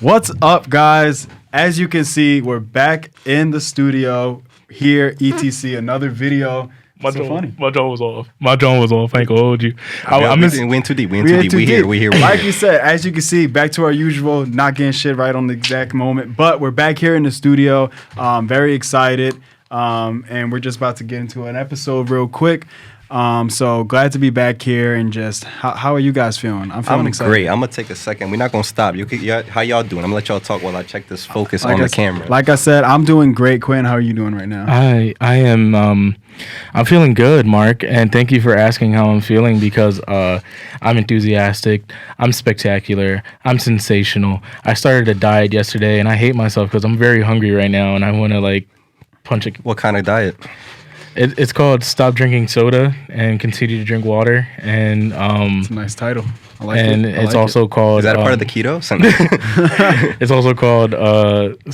What's up, guys? As you can see, we're back in the studio here, ETC, another video. My so funny. My jaw was off. I ain't gonna hold you. We went too deep. We here. Like you said, as you can see, back to our usual, not getting shit right on the exact moment. But we're back here in the studio. Very excited. And we're just about to get into an episode real quick. So glad to be back here and just how are you guys feeling? I'm feeling excited. Great. I'm gonna take a second. We're not gonna stop. How y'all doing? I'm gonna let y'all talk while I check this focus on the camera. Like I said, I'm doing great. Quinn, how are you doing right now? I am I'm feeling good, Mark, and thank you for asking how I'm feeling because I'm enthusiastic, I'm spectacular, I'm sensational. I started a diet yesterday and I hate myself because I'm very hungry right now and I want to punch a. What kind of diet? It's called Stop Drinking Soda and Continue to Drink Water. And it's a nice title. I like and it. It's also called. Is that a part of the keto? It's also called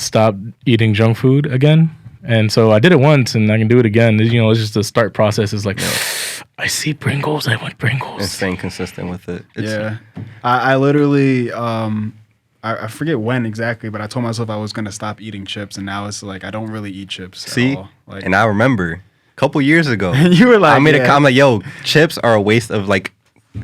Stop Eating Junk Food Again. And so I did it once and I can do it again. It's just the start process is like, I see Pringles, I want Pringles. And staying consistent with it. Yeah. I literally, I forget when exactly, but I told myself I was going to stop eating chips. And now it's like, I don't really eat chips at all. And I remember a couple years ago, you were like, I made a comment, yo, chips are a waste of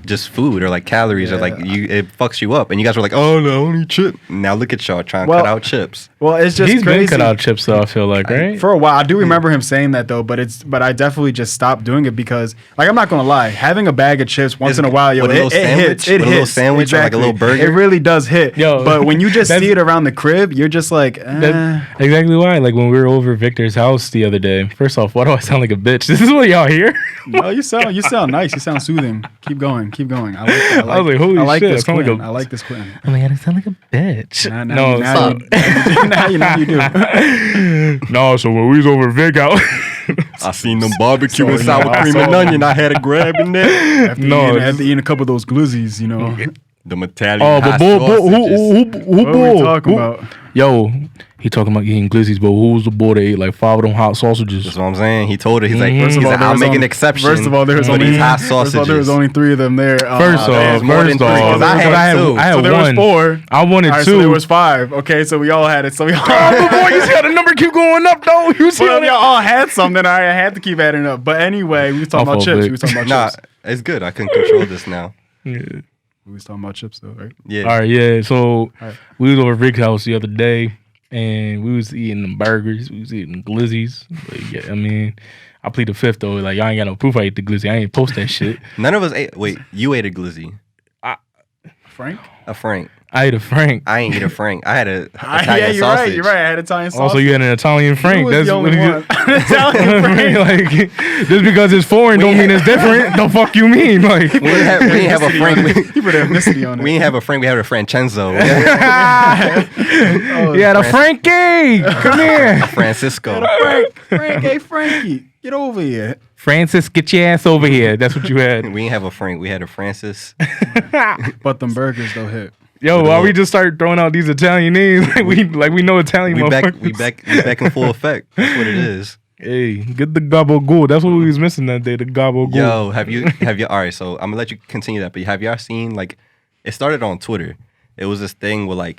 just food or calories or it fucks you up. And you guys were like, oh no, I don't eat chip. Now look at y'all trying to cut out chips. Well, it's just He's crazy. been cut out chips though, I feel like, right? For a while. I do remember him saying that though, but I definitely just stopped doing it because I'm not gonna lie, having a bag of chips once in a while, it hits. It hits. A little sandwich exactly. or like a little burger. It really does hit. Yo, but when you just see it around the crib, you're just like, That's exactly why. Like when we were over Victor's house the other day. First off, why do I sound like a bitch? This is what y'all hear? No, you sound nice. You sound soothing. Keep going. I was like, holy shit. This Quinn. I like this Quinn. Oh my god, I sound like a bitch. Now you do. No, so when we was over Vic out, I seen them barbecue and sour cream and onion. I had a grab in there. After eating a couple of those glizzies, The Italian. Oh, but who what are we talking about? Yo, he talking about eating glizzies, but who was the boy that ate like 5 of them hot sausages? That's what I'm saying. He told her, he's like, I'll make an exception. First of all, there was only hot sausages. There was only 3 of them there. First off, I had 2. I had so there 1. was 4. I wanted 2. So there was 5. Okay, so we all had it. So we all. Boy, you see how the number keep going up though? You see we all had something. I had to keep adding up. But anyway, we was talking about chips. Nah, it's good. I can control this now. Yeah. We was talking about chips though, right? Yeah. All right, yeah. So we was over Rick's house the other day, and we was eating them burgers. We was eating glizzies. I plead the fifth though. Like, y'all ain't got no proof I ate the glizzy. I ain't post that shit. None of us ate. Wait, you ate a glizzy. Frank? A Frank. I ate a Frank. I ain't eat a Frank. I had a Italian sausage. You're right. I had Italian sausage. Also, you had an Italian Frank. That's the only one. Italian Frank. Like, just because it's foreign don't mean it's different. The fuck you mean? Like, we didn't have a Frank. You put ethnicity on it. We didn't have a Frank. We had a Francenzo. Yeah, the Frankie. Come here. Francisco. Frank, hey Frankie, get over here. Francis, get your ass over here. That's what you had. We didn't have a Frank. We had a Francis. But them burgers though hit. Yo, why we just start throwing out these Italian names? We know Italian motherfuckers. We back in full effect. That's what it is. Hey, get the gabagool. That's what we was missing that day, the gabagool. Yo, have you all right, so I'm gonna let you continue that, but have y'all seen, it started on Twitter. It was this thing where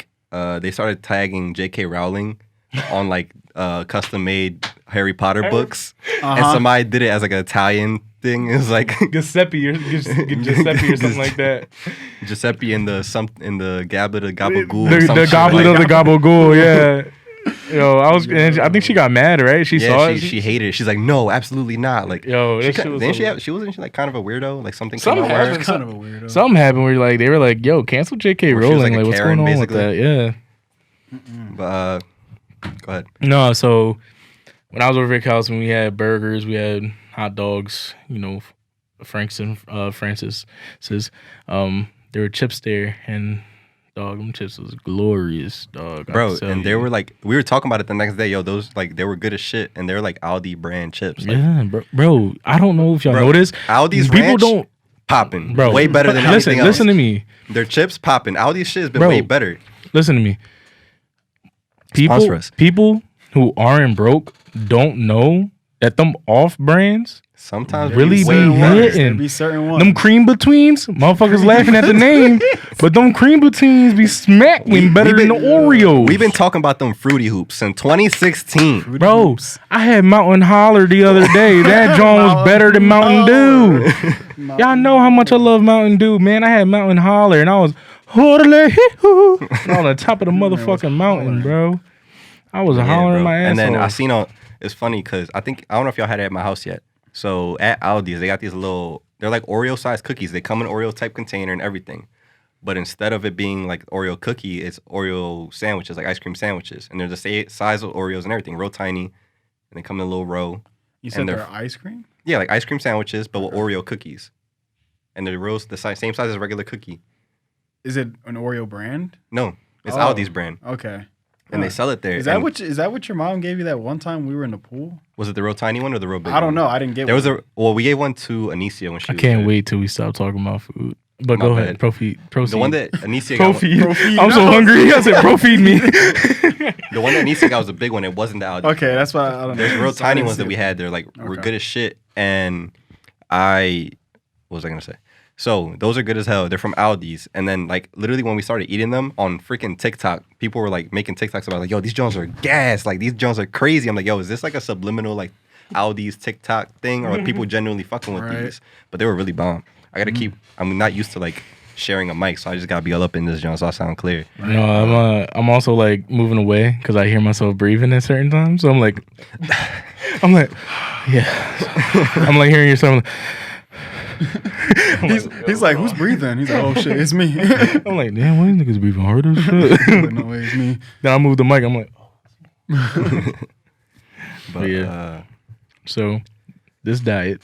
they started tagging J.K. Rowling on custom made Harry Potter books. And somebody did it as an Italian thing. It was like Giuseppe or something like that. Giuseppe in the goblet of gabagool. The goblet of the gabagool, yeah. Yo, I think she got mad, right? She saw it. She hated it. She's like, no, absolutely not. Yo, she wasn't kind of a weirdo? Like something kind of a weirdo. Something happened where they were like, yo, cancel J.K. Rowling. Like, what's Karen, going on basically. with that? Yeah. But go ahead. No, so when I was over Rick's house and we had burgers, we had hot dogs, Frank's and Francis says, there were chips there, and dog, them chips was glorious, dog. Bro, and they were we were talking about it the next day, yo, those they were good as shit, and they were Aldi brand chips. Yeah, bro, I don't know if y'all noticed. Aldi's people ranch don't popping, bro. Way better than anything else. Listen to me. Their chips popping. Aldi's shit has been way better. Listen to me. People who aren't broke don't know that them off brands Sometimes really be Certain ones. There hitting. be certain ones. Them cream betweens, motherfuckers laughing at the name, but them cream betweens be smacking better than the Oreos. We've been talking about them Fruity Hoops since 2016. Fruity Bro, Loops. I had Mountain Holler the other day. That joint was better than Mountain Dew. Y'all know how much I love Mountain Dew, man. I had Mountain Holler, and I was on the top of the motherfucking mountain, bro. I was hollering bro. my ass And then off. I seen it's funny because I don't know if y'all had it at my house yet. So at Aldi's, they got these they're like Oreo sized cookies. They come in Oreo type container and everything. But instead of it being like Oreo cookie, it's Oreo sandwiches, like ice cream sandwiches. And they're the same size of Oreos and everything, real tiny. And they come in a little row. You said they're ice cream? Yeah, like ice cream sandwiches, but with Oreo cookies. And they're same size as a regular cookie. Is it an Oreo brand? No, it's Oh. Aldi's brand. Okay. And they sell it there. Is that And what your mom gave you that one time we were in the pool? was it the real tiny one or the real big I don't one? know. I didn't get There one. was we gave one to Anicia when she I was can't there. wait till we stop talking about food. But My go bad. ahead, proceed. The one that Anicia got, Profeed. Profeed. I'm so hungry. I said, profeed me. the one that Anicia got was a big one. It wasn't the Aldi. Okay, that's why I don't know. There's real So I tiny didn't ones see that we it. had. They're like were Okay. good as shit. And what was I gonna say? So those are good as hell. They're from Aldi's. And then like literally when we started eating them on freaking TikTok, people were like making TikToks about like, yo, these Jones are gas. Like these Jones are crazy. I'm like, yo, is this like a subliminal like Aldi's TikTok thing, or are people genuinely fucking with Right. these? But they were really bomb. I gotta keep. I'm not used to like sharing a mic, so I just gotta be all up in this Jones so I sound clear. No, I'm also like moving away because I hear myself breathing at certain times. So I'm like, yeah. I'm like hearing yourself. He's like, who's breathing? He's like, oh shit, it's me. I'm like, damn, why these niggas breathing hard as shit? No way, it's me. Then I move the mic. I'm like, But yeah. So this diet,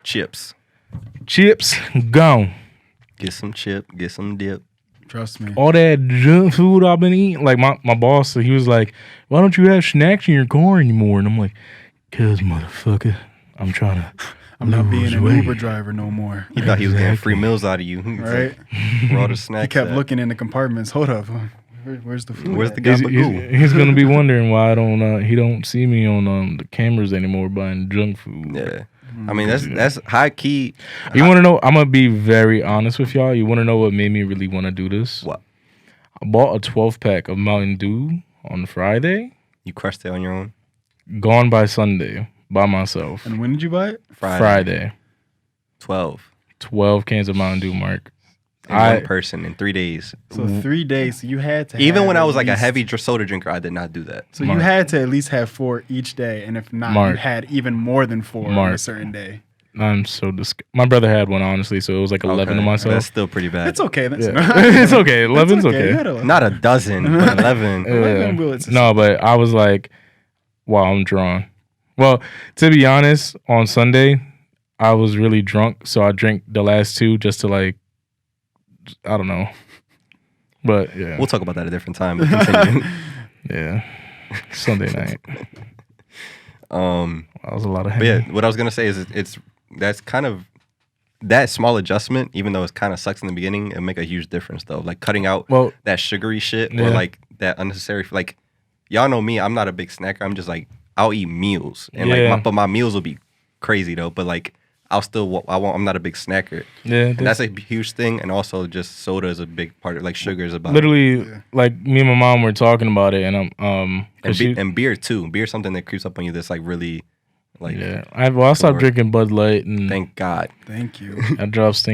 chips. chips gone. Get some chip. Get some dip. Trust me. All that junk food I've been eating. Like my boss, he was like, why don't you have snacks in your car anymore? And I'm like, cause motherfucker, I'm trying to. I'm not being an weight. Uber driver no more. He thought he was getting free meals out of you. He's Right? like, where all the snacks He kept at? looking in the compartments. Hold up. Where's the food? Where's at? the He's, gabagoo? he's gonna be wondering why I don't. He don't see me on the cameras anymore buying junk food. Yeah. I mean, that's high key. You want to know? I'm gonna be very honest with y'all. You want to know what made me really want to do this? What? I bought a 12 pack of Mountain Dew on Friday. You crushed it on your own? Gone by Sunday by myself. And when did you buy it? Friday. 12. 12 cans of Mountain Dew, Mark. In one person in 3 days. So 3 days. So you had to. Even have when I at was like a least- heavy soda drinker, I did not do that. So Mark. you had to at least have 4 each day, and if not, you Mark. had even more than 4 on a Mark. certain day. I'm so My brother had one, honestly, so it was like 11 to Okay. myself. That's still pretty bad. It's okay. That's Yeah. It's okay. 11's okay. You had a- Not a dozen, but 11. Eleven bullets is- No, but I was like, wow, I'm drunk. Well, to be honest, on Sunday, I was really drunk, so I drank the last 2 just to like, I don't know. But yeah. We'll talk about that at a different time. But continue. Yeah. Sunday night. That was a lot of But yeah, Henny. what I was gonna say is that's kind of that small adjustment, even though it kind of sucks in the beginning, it make a huge difference though. Like cutting out Well, that sugary shit Yeah. or like that unnecessary. Like y'all know me, I'm not a big snacker. I'm just like I'll eat meals and Yeah. but my meals will be crazy though. But like I'll still I'm not a big snacker. yeah, And that's a huge thing. And also just soda is a big part of like sugar is about literally like me and my mom were talking about it, and and, she- and beer too. Beer is something that creeps up on you that's like really like yeah. I stopped drinking Bud Light, and thank God. Thank you. I dropped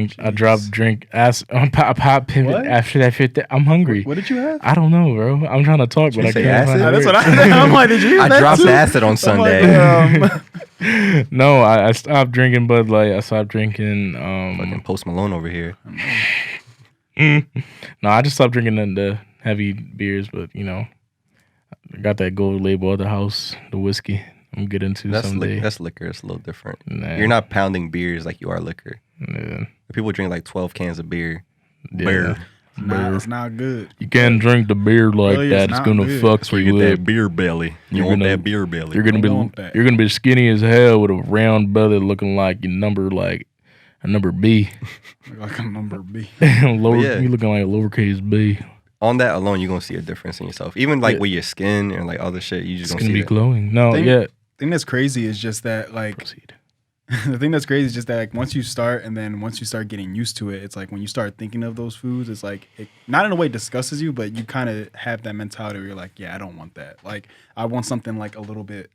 drink ass pop pivot What? after that 50. I'm hungry. What did you have? I don't know, bro. I'm trying to talk, but you I say can't find acid? the That's what words. I'm like. Did you hear I that dropped too? acid on I'm Sunday. like, No, I stopped drinking Bud Light. I stopped drinking. Fucking Post Malone over here. No, I just stopped drinking the heavy beers. But you know, I got that gold label at the house, the whiskey. I'm get into That's someday. that's liquor. It's a little different. Nah. You're not pounding beers like you are liquor. Yeah. People drink like 12 cans of beer. Yeah. Beer. nah, it's not good. You can't drink the beer like Really, that. it's It's not gonna good. fuck That's where you you get up. that beer belly. You You're want gonna- that beer belly. You're gonna Don't want that. be be skinny as hell with a round belly, looking like your number a number B. Like a number B. Lower, yeah. You looking like a lowercase B. On that alone, you're gonna see a difference in yourself. Even like Yeah. with your skin and like other shit, you just It's gonna gonna see be that. glowing. No, Think- yeah. thing that's crazy is just that like Proceed. the thing that's crazy is just that like once you start and then once you start getting used to it, it's like when you start thinking of those foods, it's like it not in a way disgusts you, but you kind of have that mentality where you're like, yeah, I don't want that. Like I want something like a little bit.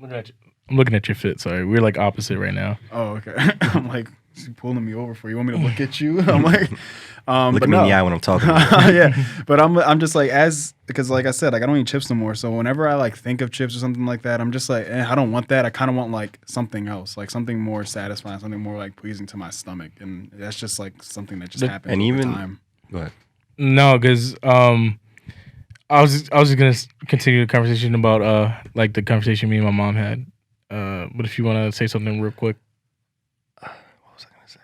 I'm looking at your fit. Sorry, we're like opposite right now. Oh, okay. I'm like, is he pulling me over for you? Want me to look at you? I'm like, Look but at me no. in the eye when I'm talking. About it. Yeah, but I'm just like because like I said, like I don't eat chips no more. So whenever I like think of chips or something like that, I'm just like, I don't want that. I kind of want like something else, like something more satisfying, something more like pleasing to my stomach, and that's just like something that just happens and over even time. go ahead. No, because I was just gonna continue the conversation about like the conversation me and my mom had. But if you want to say something real quick. What was I gonna say?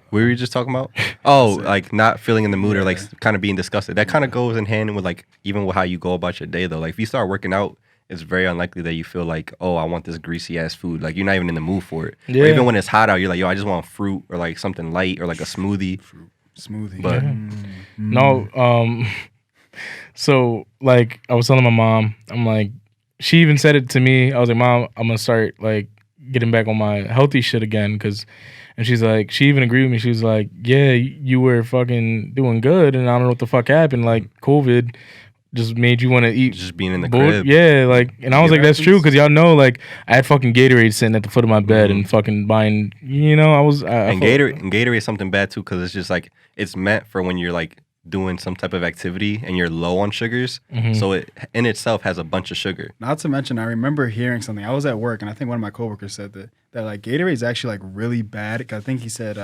What were you just talking about? Oh, like not feeling in the mood or like kind of being disgusted. That kind of goes in hand with like even with how you go about your day though. Like if you start working out, it's very unlikely that you feel like, oh, I want this greasy ass food. Like you're not even in the mood for it. Yeah. Or even when it's hot out, you're like, yo, I just want fruit or like something light or like a smoothie. Fruit smoothie. But No, so like I was telling my mom, I'm like, she even said it to me. I was like, Mom, I'm gonna start like getting back on my healthy shit again, and she's like, she even agreed with me. She was like, yeah, you were fucking doing good, and I don't know what the fuck happened. Like COVID just made you want to eat. just being in the crib. Yeah, like, and I was like, that's true, because y'all know, like, I had fucking Gatorade sitting at the foot of my bed and fucking buying, you know, And Gatorade is something bad too, because it's just like it's meant for when you're like doing some type of activity and you're low on sugars. So it in itself has a bunch of sugar. Not to mention, I remember hearing something. I was at work, and I think one of my coworkers said that like Gatorade is actually like really bad. I think he said,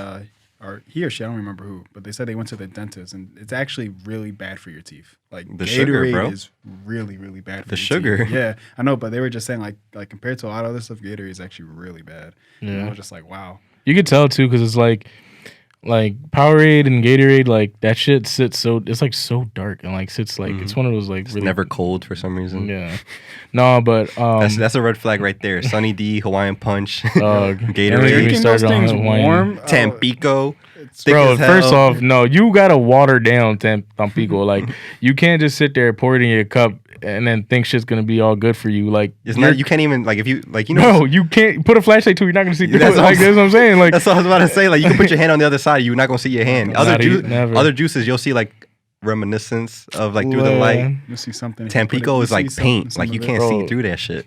or he or she, I don't remember who, but they said they went to the dentist, and it's actually really bad for your teeth. Like The Gatorade sugar, bro. is really, really bad for The your sugar. teeth. Yeah, I know, but they were just saying like compared to a lot of other stuff, Gatorade is actually really bad. And I Yeah. was just like, wow. You could tell too, because it's like Powerade and Gatorade, like that shit sits so, it's like so dark and like sits like it's one of those like It's really never cold for some reason. yeah. No, but That's a red flag right there. Sunny D, Hawaiian Punch, Gatorade. Gatorade, Drinking those things warm, Tampico. Thick Bro, as first hell. off, no, you gotta water down Tampico. Like, you can't just sit there, pour it in your cup, and then think shit's gonna be all good for you. Like, It's not. You can't even like if you like you know. no, you can't put a flashlight to it. You're not gonna see through That's it. what Like, I'm- that's what I'm saying. Like, That's what I was about to say. Like you can put your hand on the other side, you're not gonna see your hand. Never. Other juices, you'll see like reminiscence of like through the light. You'll see something. Tampico is like paint. Some Like you of it. can't see Bro. through that shit.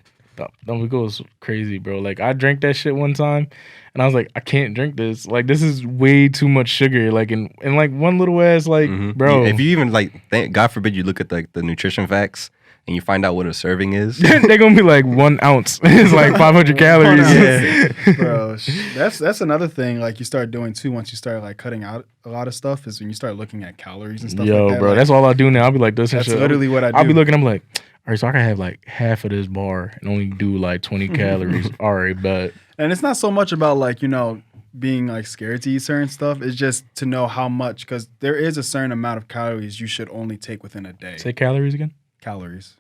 Tampico is crazy, bro. Like, I drank that shit one time, and I was like, I can't drink this. Like, this is way too much sugar. Like, in like one little ass, like, bro. If you even like, God forbid, you look at the nutrition facts and you find out what a serving is. they're gonna be like 1 ounce. It's like 500 calories. Yeah. Bro, that's another thing like you start doing too once you start like cutting out a lot of stuff is when you start looking at calories and stuff Yo, like that. bro, like, that's all I do now. I'll be like this and that's shit. literally what I do. I'll be looking, I'm like, all right, so I can have like half of this bar and only do like 20 calories. All right, but And it's not so much about like, you know, being like scared to eat certain stuff. It's just to know how much, because there is a certain amount of calories you should only take within a day. say calories again. Calories.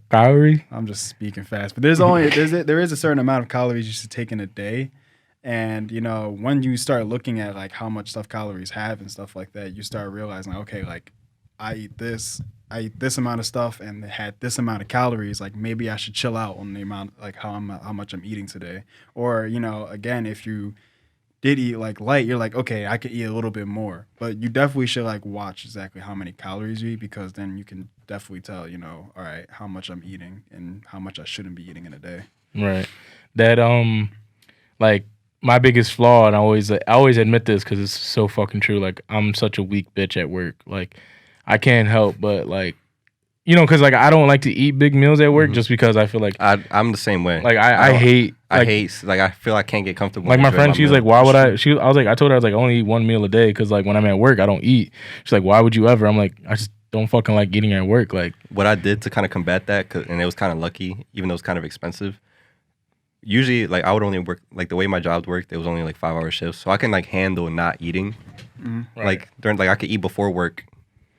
Calories. I'm just speaking fast, but there is a certain amount of calories you should take in a day. And you know, when you start looking at like how much stuff calories have and stuff like that, you start realizing, okay, like I eat this amount of stuff and it had this amount of calories. Like maybe I should chill out on the amount, like how much I'm eating today. Or you know, again, if you did eat like light, you're like, okay, I could eat a little bit more. But you definitely should like watch exactly how many calories you eat, because then you can definitely tell, you know, all right, how much I'm eating and how much I shouldn't be eating in a day. Right. That like my biggest flaw, and I always admit this because it's so fucking true. Like, I'm such a weak bitch at work. Like, I can't help but like, you know, because like I don't like to eat big meals at work just because I feel like I'm the same way. like I hate. I hate. Like I feel I can't get comfortable. Like my enjoying friend, she's meal. like, "Why would I?" I told her I was like, "I only eat one meal a day because like when I'm at work, I don't eat." She's like, "Why would you ever?" I'm like, "I just don't fucking like eating at work." Like, What I did to kind of combat that, and it was kind of lucky, even though it's kind of expensive. Usually, like I would only work like the way my job worked. It was only like 5-hour shifts, so I can like handle not eating. Right. Like during like I could eat before work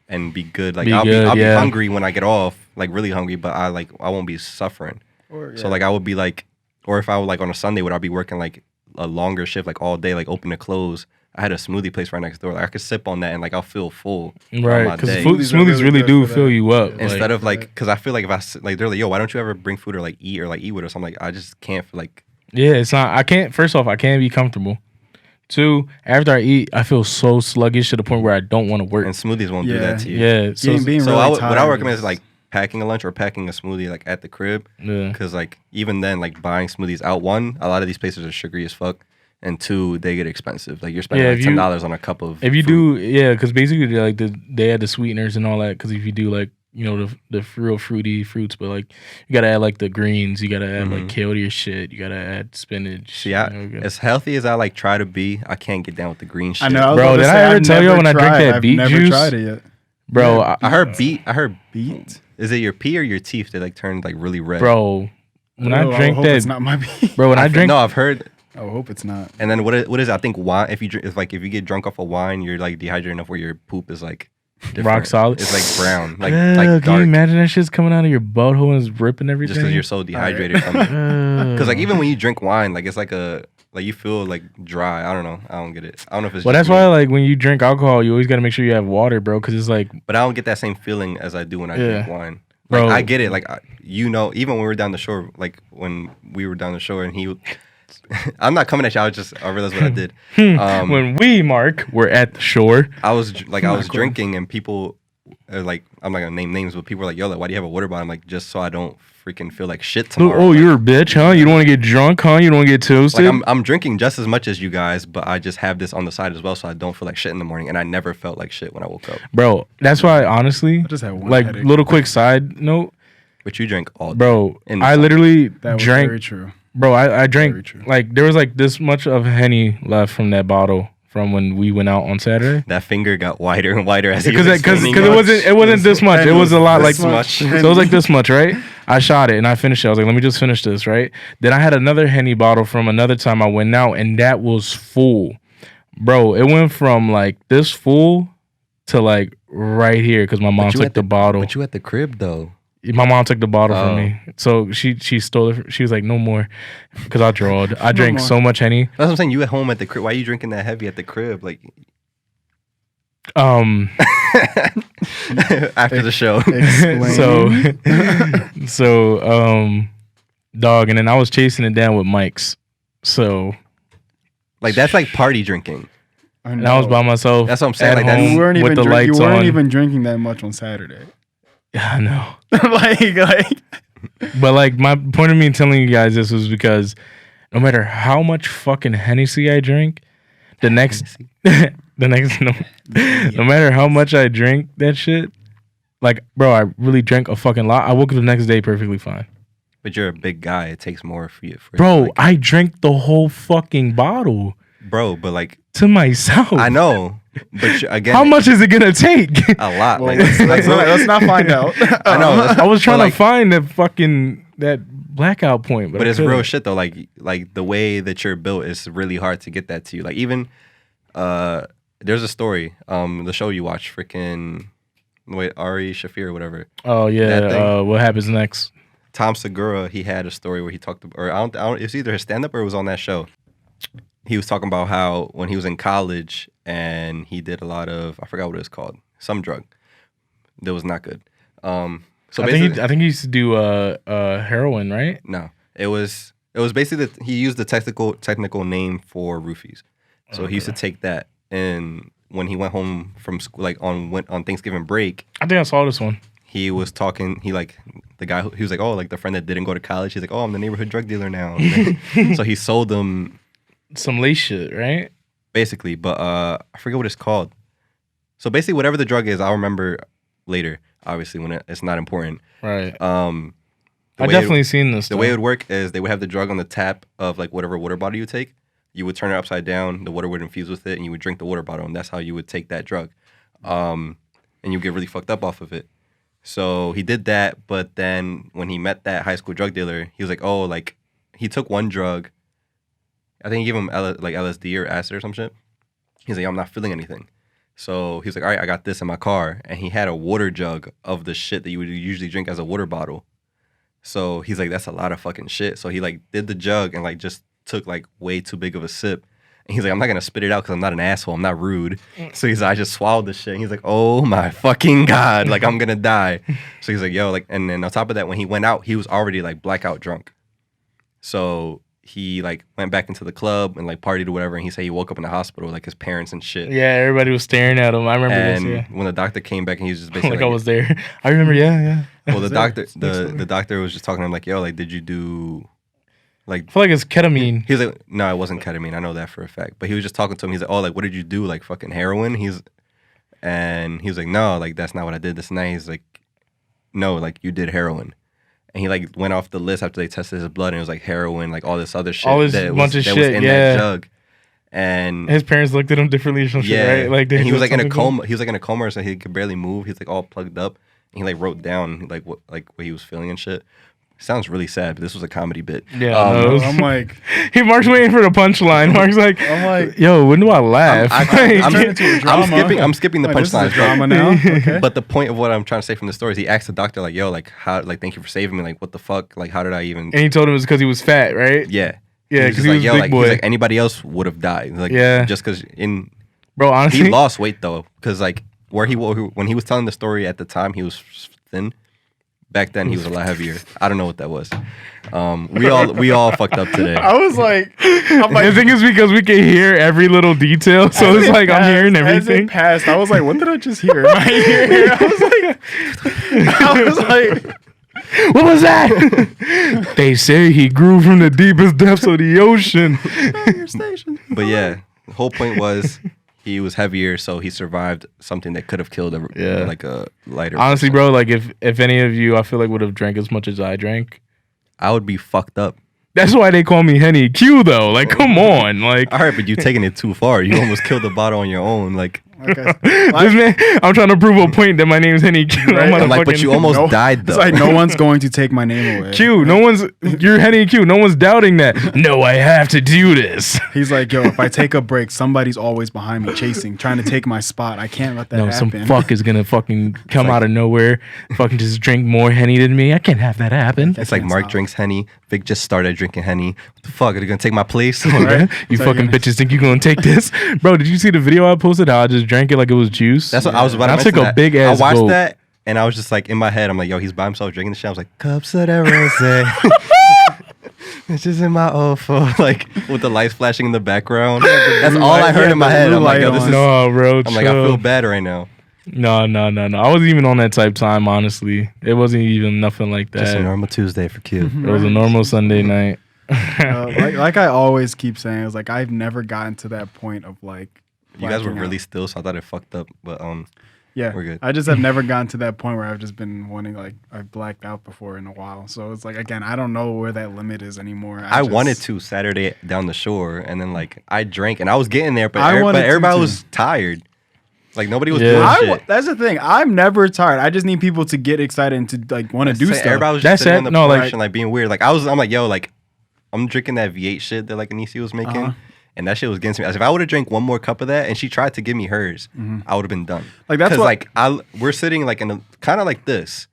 and be good. Like Be I'll good, be yeah. hungry when I get off, like really hungry, but I won't be suffering. Or, So like I would be like, or if I would like on a Sunday, would I be working like a longer shift, like all day, like open to close, I had a smoothie place right next door. Like I could sip on that and like I'll feel full throughout Right, my because day. smoothies really do fill you up. Yeah. Instead Like, of like, because I feel like if like they're like, yo, why don't you ever bring food or like eat with us? I'm like, I just can't feel like. yeah, it's not. I can't. First off, I can't be comfortable. Two, after I eat, I feel so sluggish to the point where I don't want to work. And smoothies won't do Yeah. that to you. Yeah, so Being So really what I tired would recommend is like packing a lunch or packing a smoothie like at the crib. yeah. Because like even then, like buying smoothies out, one, a lot of these places are sugary as fuck, and two, they get expensive. Like you're spending Yeah, like if you- $10 on a cup of. If you fruit. do, yeah, because basically they add the sweeteners and all that. Because if you do like the real fruity fruits, but like you gotta add like the greens, you gotta add like kale to your shit, you gotta add spinach. See, as healthy as I like try to be, I can't get down with the green shit. I know. I was Bro, about to did I say, ever I've tell you never when I drink tried. that I've beet never juice? tried it yet. bro, Yeah. I heard Beet? Is it your pee or your teeth that like turn like really red? bro, when I drink hope it's that, not my beet. bro, when I drink, No, I've heard. I hope it's not. And then what is I think wine? If you get drunk off of wine, you're like dehydrated enough where your poop is like different. rock solid. It's like brown, like Can dark. you imagine that shit's coming out of your butthole and it's ripping everything? Just because you're so dehydrated from it. Because like even when you drink wine, like it's like you feel like dry. I don't know. I don't get it. I don't know if it's. Well, just that's me, why like when you drink alcohol, you always got to make sure you have water, bro, because it's like, But I don't get that same feeling as I do when I drink wine. Bro. Like I get it. Like even when we were down the shore, like when we were down the shore, and he. I'm not coming at you. I realized what I did. when we, Mark, were at the shore. I was drinking, and people are like, I'm not gonna name names, but people were like, yo, like, why do you have a water bottle? I'm like, just so I don't freaking feel like shit tomorrow. Oh, Like, you're a bitch, huh? You don't want to get drunk, huh? You don't want to get toasted? like I'm drinking just as much as you guys, but I just have this on the side as well, so I don't feel like shit in the morning. And I never felt like shit when I woke up. Bro, that's why, honestly, I just had one like, headache. little quick side note, But you drank all day. bro, In the I summer. literally That was drank, very true. bro, I Very drank, true. like, there was, like, this much of Henny left from that bottle from when we went out on Saturday. That finger got wider and wider as you Because were it explaining wasn't this much. It was a lot, like, this much. so it was like this much, right? I shot it and I finished it. I was like, let me just finish this, right? Then I had another Henny bottle from another time I went out, and that was full. Bro, it went from like this full to like right here because my mom But you took at the bottle. But you at the crib though. My mom took the bottle Oh. from me. So she stole it. She was like, no more. Because I drawed. I drank more. so much Henny. That's what I'm saying. You at home at the crib. Why are you drinking that heavy at the crib? Like Um after the show. Explain. so dog, and then I was chasing it down with Mike's. So Like that's like party drinking. and I was by myself. That's what I'm saying, At like, that's- home You weren't with even the you lights weren't on. even drinking that much on Saturday. Yeah, I know. like But like my point of me telling you guys this was because no matter how much fucking Hennessy I drink, no matter how much I drink that shit, like bro, I really drank a fucking lot. I woke up the next day perfectly fine. But you're a big guy. It takes more for you. Bro, I drank the whole fucking bottle but like to myself. I know. But again, How much is it gonna take? a lot. well, Like, let's not find out. I know. I was trying like- to find that blackout point, But I it's real couldn't. shit though. Like the way that you're built is really hard to get that to you. Like even there's a story. The show you watch, freaking Ari Shafir or whatever. Oh That yeah. thing. What happens next? Tom Segura, he had a story where he talked about, or I don't it's either his stand up or it was on that show. He was talking about how when he was in college and he did a lot of, I forgot what it was called, some drug that was not good. So I basically, think he used to do heroin, right? no, it was basically he used the technical name for roofies. So he used to take that, and when he went home from school, like on Thanksgiving break, I think I saw this one. he was talking. He like the guy. He was like, oh, like the friend that didn't go to college. He's like, oh, I'm the neighborhood drug dealer now. So he sold them Some lace shit, right? basically, but I forget what it's called. So basically, whatever the drug is, I'll remember later. Obviously, when it's not important. Right. The I way definitely seen this. The though. way it would work is they would have the drug on the tap of like whatever water bottle you take. You would turn it upside down. The water would infuse with it, and you would drink the water bottle, and that's how you would take that drug. And you get really fucked up off of it. So he did that, but then when he met that high school drug dealer, he was like, oh, like he took one drug. I think he gave him like LSD or acid or some shit. He's like, I'm not feeling anything. So he was like, all right, I got this in my car. And he had a water jug of the shit that you would usually drink as a water bottle. So he's like, that's a lot of fucking shit. So he like did the jug and like just took like way too big of a sip. And he's like, I'm not gonna spit it out because I'm not an asshole. I'm not rude. So he's like, I just swallowed the shit. And he's like, oh my fucking God, like I'm gonna die. So he's like, yo, like, and then on top of that, when he went out, he was already like blackout drunk. So he like went back into the club and like partied or whatever. And he said he woke up in the hospital with like his parents and shit. Yeah, everybody was staring at him. I remember And this. Yeah. when the doctor came back and he was just basically Like I was there. I remember. Yeah. well, the doctor, there. the doctor was just talking to him like, yo, like, did you do, like, I feel like it's ketamine. he was like, no, it wasn't ketamine. I know that for a fact. But he was just talking to him. He's like, oh, like, what did you do? Like, fucking heroin? And he was like, no, like, that's not what I did this night. He's like, no, like, you did heroin. And he, like, went off the list after they tested his blood, and it was, like, heroin, like, all this other shit. All this bunch of shit, in yeah. that jug. And His parents looked at him differently or some shit, right? Like and he was, like, in a something to him. coma. He was, like, in a coma, so he could barely move. He's, like, all plugged up. And he, like, wrote down, like, what he was feeling and shit. Sounds really sad, but this was a comedy bit. Yeah, no, it was- I'm like, Mark's waiting for the punchline. Mark's like, I'm like, yo, when do I laugh? I'm skipping the Like, this is a punchline. drama now. Okay. But the point of what I'm trying to say from the story is he asked the doctor, like, yo, like, how, like, thank you for saving me. Like, what the fuck? Like, how did I even. And he told him it was because he was fat, right? Yeah. Yeah, He's 'cause just he was yo, big like, boy. he's like, anybody else would have died. Like, Yeah. just because Bro, honestly. he lost weight, though. Because, like, when he was telling the story at the time, he was thin. Back then, he was a lot heavier. I don't know what that was. We all fucked up today. I was like, The thing is because we can hear every little detail, so as it's it like I'm passed- hearing As everything. it passed, I was like, what did I just hear? Am I hearing? I was like, What was that? They say he grew from the deepest depths of the ocean. your station. But yeah, the whole point was he was heavier, so he survived something that could have killed like a lighter. Honestly, person. bro, like if any of you, I feel like would have drank as much as I drank. I would be fucked up. That's why they call me Henny Q, though. Like, come on, like. All right, but you taking it too far. You almost killed the bottle on your own. Like, Okay. This man, I'm trying to prove a point that my name's Henny Q. Right. I'm I'm like, but you almost No, died though. It's like no one's going to take my name away. Q. No one's. You're Henny Q. No one's doubting that. No, I have to do this. He's like, yo, if I take a break, somebody's always behind me chasing, trying to take my spot. I can't let that No, happen. some fuck is gonna fucking come out of nowhere, fucking just drink more Henny than me. I can't have that happen. It's like can't Mark stop. drinks Henny. Vic just started drinking Henny. What the fuck? Are they gonna take my place? Right? You So fucking you're gonna- bitches think you gonna take this, bro? Did you see the video I posted? How I just drank it like it was juice. That's what I was about to I mention. took a that. big ass I watched gulp. that and I was just like in my head, I'm like, yo, he's by himself drinking the shit. I was like, cups of that rose. It's just in my phone, like with the lights flashing in the background. That's all I heard in my head. I'm like, yo, this is. No, bro. I'm like, I chill. feel bad right now. No. I wasn't even on that type time, honestly. It wasn't even nothing like that. Just a normal Tuesday for Q. It was a normal Sunday night. like I always keep saying, it's like I've never gotten to that point of like. You guys were blacking really out. still, so I thought it fucked up. But Yeah, we're good. I just have never gotten to that point where I've just been wanting, like, I've blacked out before in a while. So it's like, again, I don't know where that limit is anymore. I just- wanted to Saturday down the shore, and then like I drank, and I was getting there, but, I wanted but to, everybody too. was tired. Like nobody was Yeah. doing shit. That's the thing. I'm never tired. I just need people to get excited and to like want to do Say stuff. Everybody was That's just sitting it. on the No, porch like- and like being weird. Like I'm like, yo, like I'm drinking that V8 shit that like Anisi was making, Uh-huh. and that shit was getting to me. As if I would have drank one more cup of that, and she tried to give me hers, I would have been done. Like, that's 'Cause, what- like we're sitting like in a kind of like this,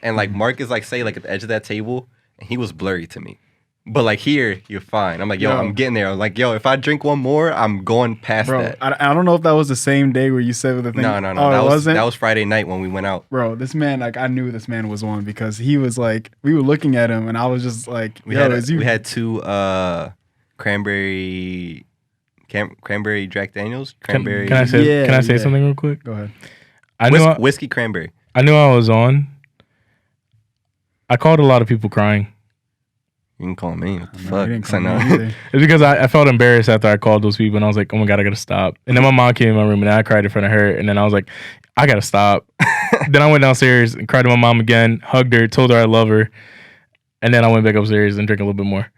and like Mark is like say like at the edge of that table, and he was blurry to me. But like here, you're fine. I'm like, yo, Yo. I'm getting there. I'm like, yo, if I drink one more, I'm going past Bro, that. I don't know if that was the same day where you said the thing. No. Oh, that it was wasn't? that was Friday night when we went out. Bro, this man, like, I knew this man was on because he was like, we were looking at him and I was just like, We yo, had is you? we had two cranberry Jack Daniels, cranberry Can I say Yeah, Can I say yeah. something real quick? Go ahead. I knew whiskey cranberry. I knew I was on. I called a lot of people crying. You can call me. What the No, fuck? he didn't So call no. me either. It's because I felt embarrassed after I called those people, and I was like, oh my God, I gotta stop. And then my mom came in my room, and I cried in front of her, and then I was like, I gotta stop. Then I went downstairs and cried to my mom again, hugged her, told her I love her, and then I went back upstairs and drank a little bit more.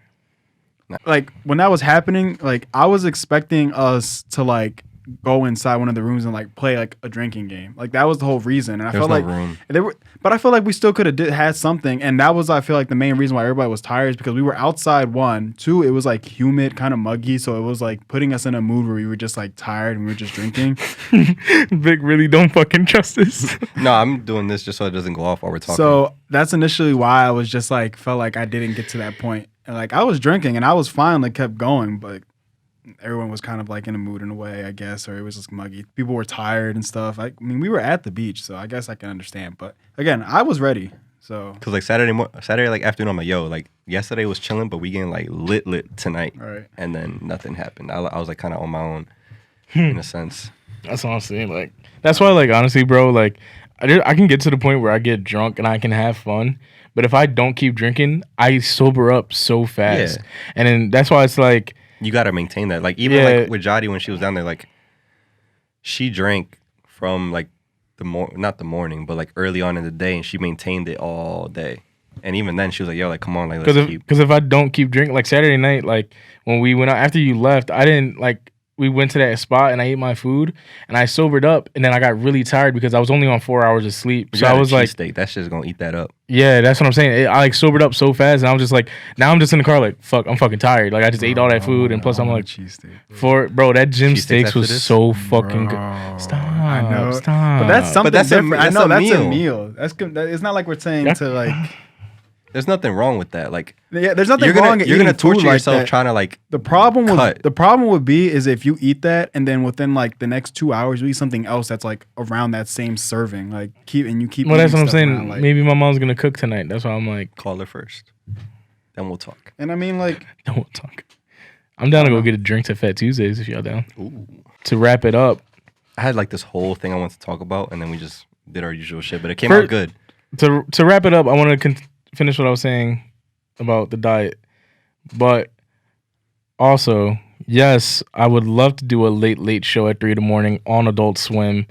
Like, when that was happening, like, I was expecting us to, like, go inside one of the rooms and, like, play, like, a drinking game. Like, that was the whole reason. And I There's felt no like room. but I feel like we still could have had something. And that was, I feel like, the main reason why everybody was tired is because we were outside, one. Two, it was, like, humid, kind of muggy. So it was, like, putting us in a mood where we were just, like, tired and we were just drinking. Vic really don't fucking trust this. No, I'm doing this just so it doesn't go off while we're talking. So that's initially why I was just, like, felt like I didn't get to that point. And, like, I was drinking and I was fine, like, kept going. But everyone was kind of like in a mood in a way, I guess, or it was just muggy. People were tired and stuff. I mean, we were at the beach, so I guess I can understand. But again, I was ready. So because like Saturday like afternoon, I'm like, yo, like yesterday was chilling, but we getting like lit tonight, right. And then nothing happened. I was like kind of on my own in a sense. That's what I'm saying. Like that's why, like honestly, bro, like I can get to the point where I get drunk and I can have fun. But if I don't keep drinking, I sober up so fast. Yeah. And then that's why it's like You gotta maintain that. Like even like with Jody when she was down there, like she drank from like not the morning, but like early on in the day, and she maintained it all day. And even then, she was like, "Yo, like, come on, like, let's keep." Because if I don't keep drinking, like Saturday night, like when we went out after you left, I didn't like. We went to that spot and I ate my food and I sobered up and then I got really tired because I was only on 4 hours of sleep. So I was like, steak. That shit's gonna eat that up. Yeah, that's what I'm saying. I like sobered up so fast and I was just like, now I'm just in the car like, fuck, I'm fucking tired. Like I just ate all that food and plus I'm like, bro, that gym steaks was so fucking good. Stop. I know. Stop. But that's something different. I know that's a meal. That's good. It's not like we're saying to like. There's nothing wrong with that. Like, yeah, there's nothing wrong. You're gonna torture yourself trying to like. The problem would be is if you eat that and then within like the next 2 hours you eat something else that's like around that same serving. Like keep. Well, that's what I'm saying. Around, like, maybe my mom's gonna cook tonight. That's why I'm like, call her first, then we'll talk. And I mean, like, then we'll talk. I'm down to go get a drink to Fat Tuesdays if y'all down. Ooh. To wrap it up, I had like this whole thing I wanted to talk about, and then we just did our usual shit, but it came out good. To wrap it up, I want to finish what I was saying about the diet, but also, yes, I would love to do a late show at 3 a.m. on Adult Swim.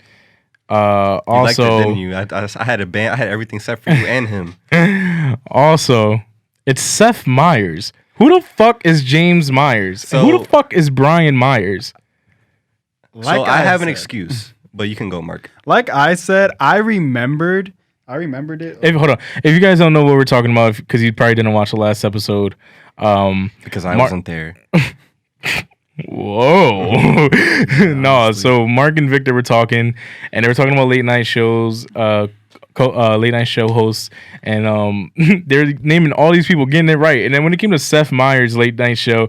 Also, liked it, didn't you? I had a band, I had everything set for you and him. Also, it's Seth Meyers. Who the fuck is James Myers? So, and who the fuck is Brian Myers? So I have an excuse, but you can go, Mark. Like I said, I remembered it. Hold on. If you guys don't know what we're talking about, because you probably didn't watch the last episode. Because I wasn't there. Whoa. No, so Mark and Victor were talking, and they were talking about late night shows, late night show hosts, and they're naming all these people, getting it right. And then when it came to Seth Meyers' late night show,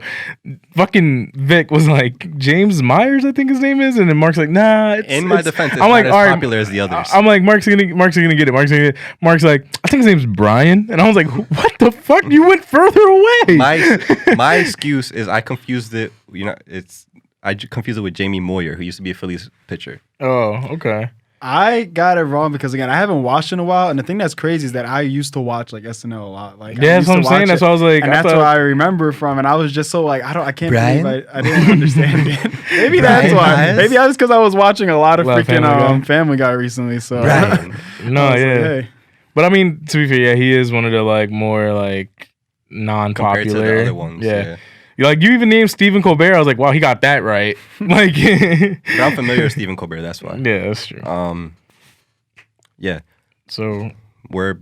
fucking Vic was like, James Myers, I think his name is, and then Mark's like, nah. In my defense, it's not as popular as the others. I'm like, Mark's gonna get it. Mark's like, I think his name's Brian, and I was like, what the fuck? You went further away. My excuse is I confused it. I confused it with Jamie Moyer, who used to be a Phillies pitcher. Oh, okay. I got it wrong because again, I haven't watched in a while, and the thing that's crazy is that I used to watch like SNL a lot. Like, yeah, that's what I'm saying. That's what I was like, and that's what I remember from. And I was just so like, I can't believe I didn't understand it. Maybe that's why. Maybe that was because I was watching a lot of freaking Family Guy recently. So no, yeah. Like, hey. But I mean, to be fair, yeah, he is one of the like more like non-popular compared to the other ones. Yeah. Like, you even named Stephen Colbert. I was like, wow, he got that right. Like, but I'm familiar with Stephen Colbert. That's why. Yeah, that's true. Yeah. So we're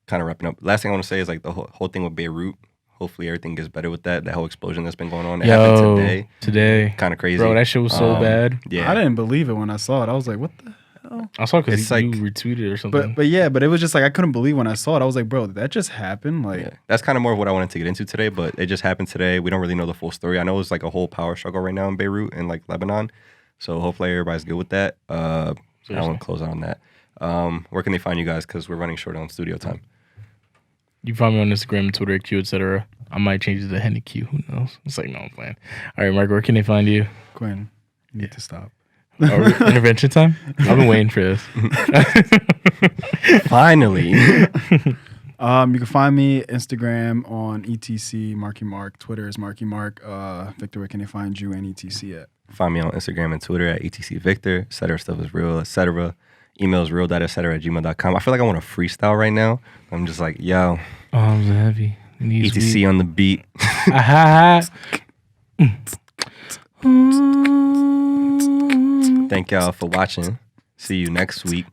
kind of wrapping up. Last thing I want to say is like the whole thing with Beirut. Hopefully everything gets better with that. That whole explosion that's been going on. It happened today. Kind of crazy. Bro, that shit was so bad. Yeah. I didn't believe it when I saw it. I was like, what the hell? I saw it because you retweeted or something. But it was just like, I couldn't believe when I saw it. I was like, bro, did that just happen? Like, that's kind of more of what I wanted to get into today, but it just happened today. We don't really know the full story. I know it's like a whole power struggle right now in Beirut and like Lebanon. So hopefully everybody's good with that. I want to close out on that. Where can they find you guys? Because we're running short on studio time. You can find me on Instagram, Twitter, Q, etc. I might change it to Henny Q. Who knows? It's like, no, I'm playing. All right, Mark, where can they find you? Quinn, you need to stop. Intervention time? I've been waiting for this. Finally. You can find me Instagram on ETC Marky Mark. Twitter is Marky Mark. Victor, where can they find you and ETC at? Find me on Instagram and Twitter at ETC Victor. Etc. Stuff is real, etc. Email is real.etc@gmail.com. I feel like I want to freestyle right now. I'm just like, yo. Oh, I'm so heavy. ETC on the beat. Thank y'all for watching. See you next week.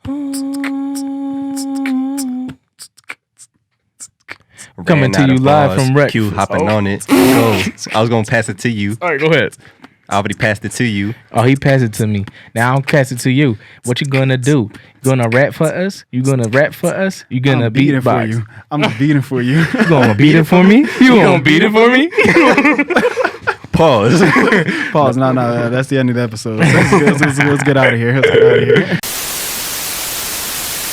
Coming to you live from Rex. Q hopping on it. Go. I was going to pass it to you. All right, go ahead. I already passed it to you. Oh, he passed it to me. Now I'll pass it to you. What you gonna do? You gonna rap for us? You gonna rap for us? You gonna beat it for you? I'm beating for you. You gonna beat it for me? You gonna beat it for me? Pause. Pause. No, that's the end of the episode. Let's get out of here. Let's get out of here.